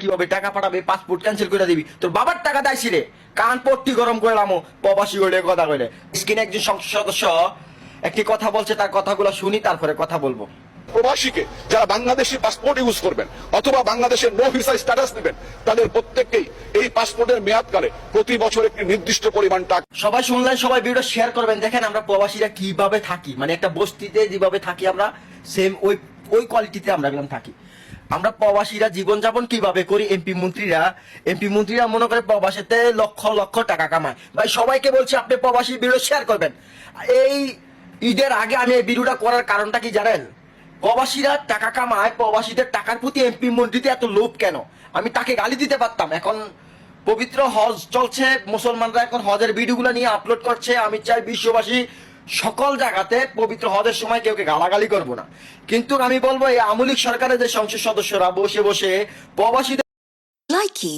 কিভাবে টাকা পাঠাবে, পাসপোর্ট ক্যান্সেল করে দিবি, তোর বাবার টাকা দাইছি রে, কান পট্টি গরম করলাম প্রবাসী হইলে কথা কইলে। স্ক্রিনে একজন সংসদ সদস্য একটি কথা বলছে, তার কথাগুলো শুনি তারপরে কথা বলবো। প্রবাসীকে যারা বাংলাদেশি পাসপোর্ট ইউজ করবেন অথবা বাংলাদেশের নো ভিসা স্ট্যাটাস নেবেন, তাদের প্রত্যেককেই এই পাসপোর্টের মেয়াদকালে প্রতি বছর একটি নির্দিষ্ট পরিমাণ টাকা। সবাই শুনলেন, সবাই ভিডিও শেয়ার করবেন। দেখেন আমরা প্রবাসীরা কিভাবে থাকি, মানে একটা বস্তিতে যেভাবে থাকি আমরা সেম ওই কোয়ালিটিতে আমরা একদম থাকি। আমরা প্রবাসীরা জীবনযাপন কিভাবে করি, এমপি মন্ত্রীরা মনে করে প্রবাসীতে লক্ষ লক্ষ টাকা কামায়। ভাই সবাইকে বলছি আপনি প্রবাসী ভিডিও শেয়ার করবেন। এই ঈদের আগে আমি এই ভিডিওটা করার কারণটা কি জানেন? প্রবাসীরা টাকা কামায়, প্রবাসীদের টাকার প্রতি এমপি মন্ত্রীতে এত লোভ কেন? আমি তাকে গালি দিতে পারতাম। এখন পবিত্র হজ চলছে, মুসলমানরা এখন হজের ভিডিওগুলো নিয়ে আপলোড করছে। আমি চাই বিশ্ববাসী সকল জায়গাতে পবিত্র হজের সময় কেউকে গালাগালি করবো না, কিন্তু আমি বলবো এই আমলিক সরকারের যে সংসদ সদস্যরা বসে বসে প্রবাসীদের Likey